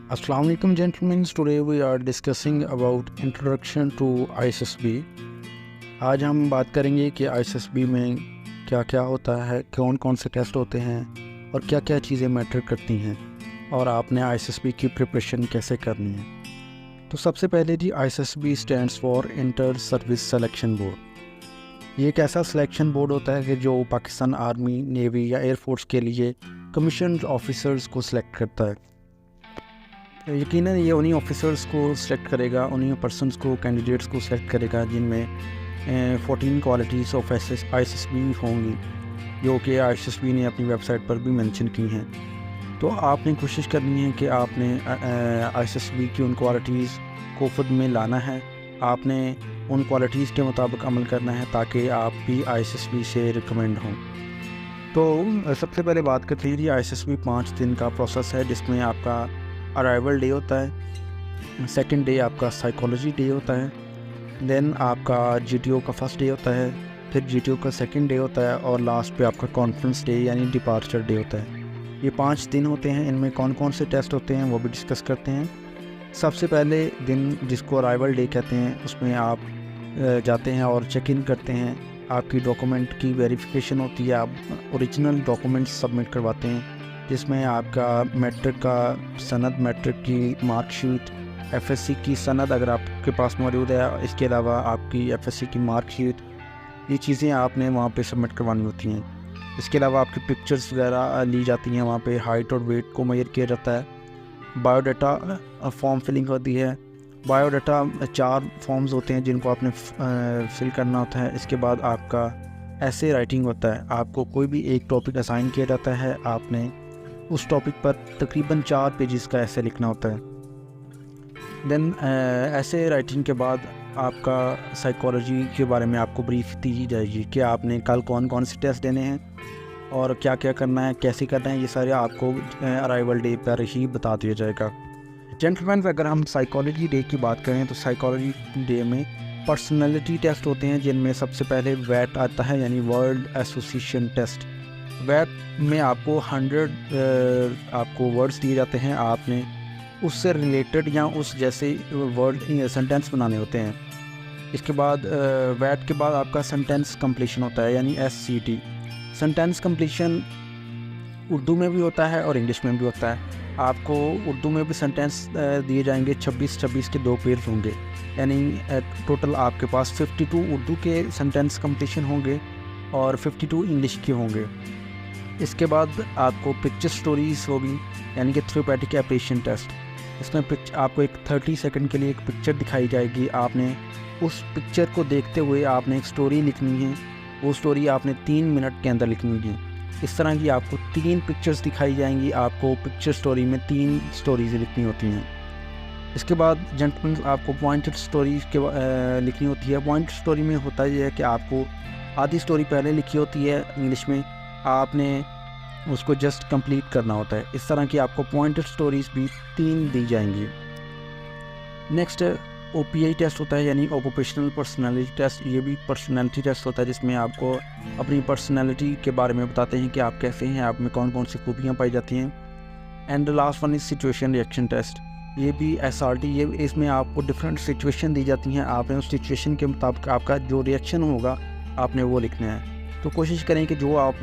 Assalamu alaikum gentlemen. Today we are discussing about introduction to ISSB. आज हम बात करेंगे कि ISSB में क्या क्या होता है, कौन कौन से टेस्ट होते हैं और क्या क्या चीज़ें मैटर करती हैं और आपने ISSB की प्रिपरेशन कैसे करनी है। तो सबसे पहले जी ISSB stands for inter service selection board. ये एक ऐसा सिलेक्शन बोर्ड होता है कि जो पाकिस्तान आर्मी, नेवी या एयरफोर्स के लिए कमीशन ऑफिसर्स को सिलेक्ट करता है। यकीनन ये उन्हीं ऑफिसर्स को सिलेक्ट करेगा, उन्हीं पर्सनस को, कैंडिडेट्स को सिलेक्ट करेगा जिनमें 14 क्वालिटीज़ ऑफ ISSB होंगी, जो कि ISSB ने अपनी वेबसाइट पर भी मेंशन की हैं। तो आपने कोशिश करनी है कि आपने ISSB की उन क्वालिटीज़ को ख़ुद में लाना है, आपने उन क्वालिटीज़ के मुताबिक अमल करना है ताकि आप भी ISSB से रिकमेंड हों। तो सबसे पहले बात करते हैं जी ISSB 5 दिन का प्रोसेस है, जिसमें आपका अराइवल डे होता है, सेकंड डे आपका साइकोलॉजी डे होता है, देन आपका GTO का फर्स्ट डे होता है, फिर GTO का सेकंड डे होता है और लास्ट पे आपका कॉन्फ्रेंस डे यानी डिपार्चर डे होता है। ये 5 दिन होते हैं। इनमें कौन कौन से टेस्ट होते हैं वो भी डिस्कस करते हैं। सबसे पहले दिन, जिसको अराइवल डे कहते हैं, उसमें आप जाते हैं और चेक इन करते हैं, आपकी डॉक्यूमेंट की वेरिफिकेशन होती है, आप ओरिजिनल डॉक्यूमेंट्स सबमिट करवाते हैं, जिसमें आपका मैट्रिक का सनद, मैट्रिक की मार्कशीट, FSC की सनद अगर आपके पास मौजूद है, इसके अलावा आपकी FSC की मार्कशीट, ये चीज़ें आपने वहाँ पे सबमिट करवानी होती हैं। इसके अलावा आपकी पिक्चर्स वगैरह ली जाती हैं, वहाँ पे हाइट और वेट को मेजर किया जाता है। बायोडाटा फॉर्म फिलिंग होती है। बायोडाटा 4 फॉर्म्स होते हैं जिनको आपने फिल करना होता है। इसके बाद आपका ऐसे राइटिंग होता है, आपको कोई भी एक टॉपिक असाइन किया जाता है, आपने उस टॉपिक पर तकरीबन 4 पेजेस का ऐसे लिखना होता है। देन ऐसे राइटिंग के बाद आपका साइकोलॉजी के बारे में आपको ब्रीफ दी जाएगी कि आपने कल कौन कौन से टेस्ट देने हैं और क्या क्या करना है, कैसे करना है, ये सारे आपको अराइवल डे पर ही बता दिया जाएगा। जेंटलमैन, अगर हम साइकोलॉजी डे की बात करें तो साइकोलॉजी डे में पर्सनैलिटी टेस्ट होते हैं, जिनमें सबसे पहले वैट आता है यानी वर्ल्ड एसोसिएशन टेस्ट। वैट में आपको 100 आपको वर्ड्स दिए जाते हैं, आपने उससे रिलेटेड या उस जैसे वर्ड सेंटेंस बनाने होते हैं। इसके बाद वैट के बाद आपका सेंटेंस कंप्लीशन होता है यानी SCT। सेंटेंस कंप्लीशन उर्दू में भी होता है और इंग्लिश में भी होता है। आपको उर्दू में भी सेंटेंस दिए जाएंगे, 26 के 2 पेज होंगे, यानी टोटल आपके पास 52 उर्दू के सेंटेंस कंप्लीशन होंगे और 52 इंग्लिश के होंगे। इसके बाद आपको पिक्चर स्टोरीज होगी यानी कि थ्योरेटिक एप्रीशिएशन टेस्ट। इसमें आपको एक 30 सेकंड के लिए एक पिक्चर दिखाई जाएगी, आपने उस पिक्चर को देखते हुए आपने एक स्टोरी लिखनी है, वो स्टोरी आपने 3 मिनट के अंदर लिखनी है। इस तरह की आपको 3 पिक्चर्स दिखाई जाएंगी, आपको पिक्चर स्टोरी में 3 स्टोरीज लिखनी होती हैं। इसके बाद जेंटलमैन आपको पॉइंटेड स्टोरी के लिखनी होती है। पॉइंट स्टोरी में होता ये है कि आपको आधी स्टोरी पहले लिखी होती है इंग्लिश में, आपने उसको जस्ट कंप्लीट करना होता है। इस तरह की आपको पॉइंटेड स्टोरीज भी 3 दी जाएंगी। नेक्स्ट OPI टेस्ट होता है यानी ऑक्यूपेशनल पर्सनालिटी टेस्ट। ये भी पर्सनालिटी टेस्ट होता है जिसमें आपको अपनी पर्सनालिटी के बारे में बताते हैं कि आप कैसे हैं, आप में कौन कौन सी खूबियाँ पाई जाती हैं। And the last one is situation reaction test. ये भी SRT, ये इसमें आपको डिफरेंट सिचुएशन दी जाती हैं, आपने उस सिचुएशन के मुताबिक आपका जो रिएक्शन होगा आपने वो लिखना है। तो कोशिश करें कि जो आप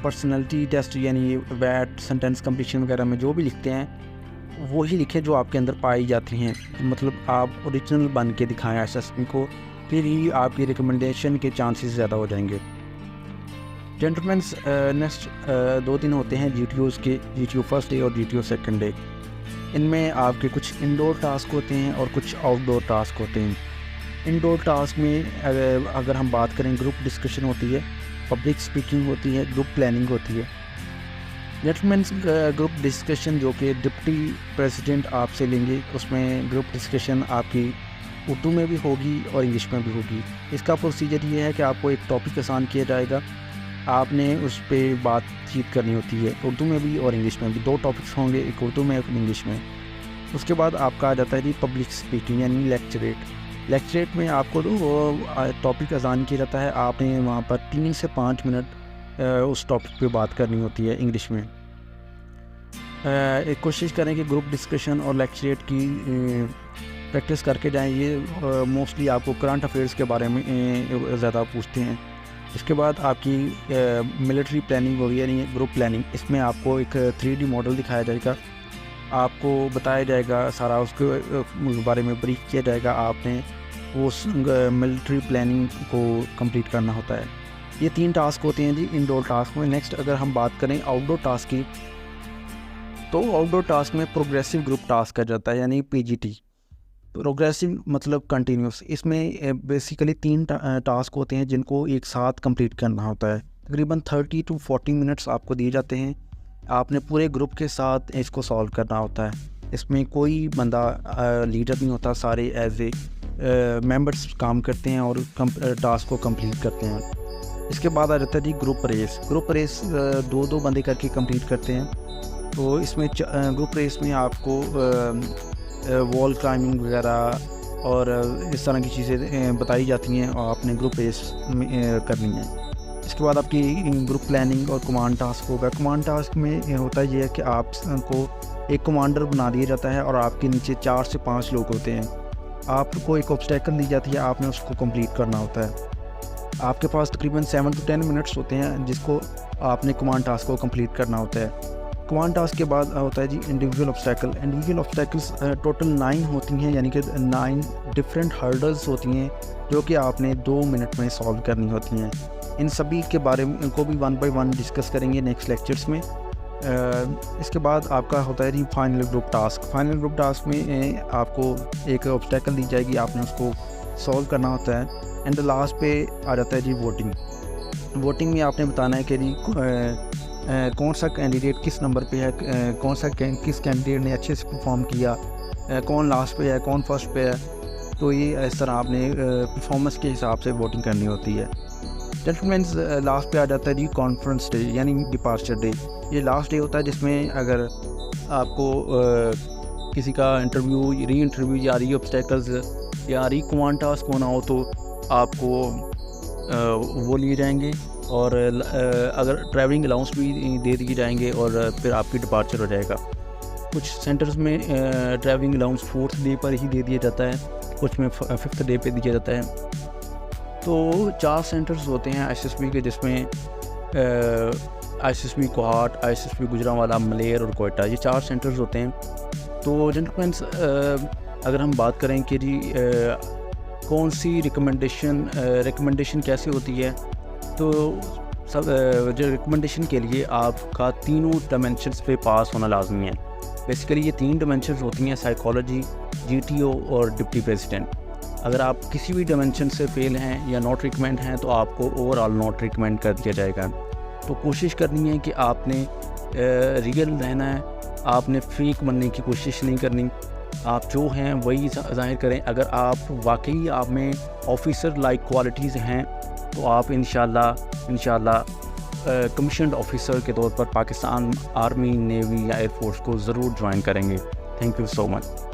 पर्सनालिटी टेस्ट यानी वैट, सेंटेंस कंप्लीशन वगैरह में जो भी लिखते हैं वो ही लिखें जो आपके अंदर पाई जाती हैं, मतलब आप ओरिजिनल बन के दिखाएं ISSB को, फिर ही आपकी रिकमेंडेशन के चांसेस ज़्यादा हो जाएंगे। जेंटलमैन, नेक्स्ट 2 दिन होते हैं GTOs के, GTO फर्स्ट डे और GTO सेकंड डे। इनमें आपके कुछ इंडोर टास्क होते हैं और कुछ आउटडोर टास्क होते हैं। इंडोर टास्क में अगर हम बात करें, ग्रुप डिस्कशन होती है, पब्लिक स्पीकिंग होती है, ग्रुप प्लानिंग होती है। जेंटलमैन, ग्रुप डिस्कशन जो कि डिप्टी प्रेसिडेंट आपसे लेंगे, उसमें ग्रुप डिस्कशन आपकी उर्दू में भी होगी और इंग्लिश में भी होगी। इसका प्रोसीजर ये है कि आपको एक टॉपिक आसान किया जाएगा, आपने उस पर बातचीत करनी होती है, उर्दू में भी और इंग्लिश में भी। 2 टॉपिक्स होंगे, एक उर्दू में एक इंग्लिश में। उसके बाद आपका आ जाता है जी पब्लिक स्पीकिंग यानी लेक्चरेट। लेक्चरेट में आपको टॉपिक आसान किया जाता है, आपने वहाँ पर 3 से 5 मिनट उस टॉपिक पे बात करनी होती है इंग्लिश में। کوشش کریں کہ گروپ ڈسکشن اور لیکچریٹ کی پریکٹس کر کے جائیں. یہ موسٹلی آپ کو کرنٹ افیئرس کے بارے میں زیادہ پوچھتے ہیں. اس کے بعد آپ کی ملٹری پلاننگ ہوگی یعنی گروپ پلاننگ. اس میں آپ کو ایک 3D ماڈل دکھایا جائے گا, آپ کو بتایا جائے گا سارا, اس کے بارے میں بریف کیا جائے گا. آپ نے اس ملٹری پلاننگ کو کمپلیٹ کرنا ہوتا ہے. یہ 3 ٹاسک ہوتے ہیں جی انڈور ٹاسک میں. نیکسٹ اگر ہم بات کریں آؤٹ ڈور ٹاسک کی, تو آؤٹ ڈور ٹاسک میں پروگریسو گروپ ٹاسک کا جاتا ہے یعنی PGT. پروگریسو مطلب کنٹینیوس. اس میں بیسیکلی 3 ٹاسک ہوتے ہیں جن کو ایک ساتھ کمپلیٹ کرنا ہوتا ہے. تقریباً 30 to 40 منٹس آپ کو دیے جاتے ہیں. آپ نے پورے گروپ کے ساتھ اس کو سالو کرنا ہوتا ہے. اس میں کوئی بندہ لیڈر نہیں ہوتا, سارے ایز اے ممبرس کام کرتے ہیں اور ٹاسک کو کمپلیٹ کرتے ہیں. اس کے بعد آ جاتا ہے جی گروپ ریس. گروپ ریس 2 بندے کر کے کمپلیٹ کرتے ہیں. تو اس میں گروپ ریس میں آپ کو وال کلائمبنگ وغیرہ اور اس طرح کی چیزیں بتائی جاتی ہیں اور آپ نے گروپ ریس کرنی ہے. اس کے بعد آپ کی گروپ پلاننگ اور کمانڈ ٹاسک ہوگا. کمانڈ ٹاسک میں ہوتا یہ ہے کہ آپ کو ایک کمانڈر بنا دیا جاتا ہے اور آپ کے نیچے 4 سے 5 لوگ ہوتے ہیں. آپ کو ایک آبسٹیکل دی جاتی ہے, آپ نے اس کو کمپلیٹ کرنا ہوتا ہے. آپ کے پاس تقریباً 7 to 10 منٹس ہوتے ہیں جس کو آپ نے کمانڈ ٹاسک کو کمپلیٹ کرنا ہوتا ہے. کمانڈ ٹاسک کے بعد ہوتا ہے جی individual obstacle. Individual obstacles total 9 ہوتی ہیں یعنی کہ 9 ڈفرینٹ ہرڈلز ہوتی ہیں جو کہ آپ نے 2 منٹ میں سالو کرنی ہوتی ہیں. ان سبھی کے بارے میں کو بھی 1 by 1 ڈسکس کریں گے نیکسٹ لیکچرس میں. اس کے بعد آپ کا ہوتا ہے جی final group task. Final group task میں آپ کو ایک آبسٹیکل دی جائے گی, آپ نے اس کو سالو کرنا ہوتا ہے. اینڈ لاسٹ پہ آ جاتا ہے جی ووٹنگ. ووٹنگ میں آپ نے بتانا ہے کہ جی کون سا کینڈیڈیٹ کس نمبر پہ ہے, کس کینڈیڈیٹ نے اچھے سے پرفارم کیا, کون لاسٹ پہ ہے, کون فرسٹ پہ ہے. تو یہ اس طرح آپ نے پرفارمنس کے حساب سے ووٹنگ کرنی ہوتی ہے. جنٹلمینز لاسٹ پہ آ جاتا ہے جی کانفرنس ڈے یعنی ڈپارچر ڈے. یہ لاسٹ ڈے ہوتا ہے جس میں اگر آپ کو کسی کا انٹرویو, ری انٹرویو یا ری آبسٹیکلز یا ری کمانڈ ٹاسک ہونا ہو تو آپ کو وہ لیے جائیں گے اور اگر ٹریولنگ الاؤنس بھی دے دیے جائیں گے اور پھر آپ کی ڈپارچر ہو جائے گا. کچھ سینٹرز میں ٹریولنگ الاؤنس 4th ڈے پر ہی دے دیا جاتا ہے, کچھ میں 5th ڈے پہ دیا جاتا ہے. تو 4 سینٹرز ہوتے ہیں ISSB کے جس میں ISSB کوہاٹ, ISSB گجرانوالہ, ملیر اور کوئٹہ. یہ 4 سینٹرز ہوتے ہیں. تو جنٹلمینس اگر ہم بات کریں کہ جی کون سی ریکمنڈیشن کیسے ہوتی ہے, تو جو ریکمنڈیشن کے لیے آپ کا تینوں ڈائمینشنس پہ پاس ہونا لازمی ہے. بیسیکلی یہ 3 ڈائمینشنز ہوتی ہیں, سائیکالوجی, GTO اور ڈپٹی پریزیڈنٹ. اگر آپ کسی بھی ڈائمینشن سے فیل ہیں یا ناٹ ریکمینڈ ہیں تو آپ کو اوور آل ناٹ ریکمینڈ کر دیا جائے گا. تو کوشش کرنی ہے کہ آپ نے ریئل رہنا ہے, آپ نے فیک بننے کی کوشش نہیں کرنی. آپ جو ہیں وہی ظاہر کریں. اگر آپ واقعی آپ میں آفیسر لائک کوالٹیز ہیں تو آپ انشاءاللہ کمیشنڈ آفیسر کے طور پر پاکستان آرمی, نیوی یا ایئر فورس کو ضرور جوائن کریں گے. Thank you so much.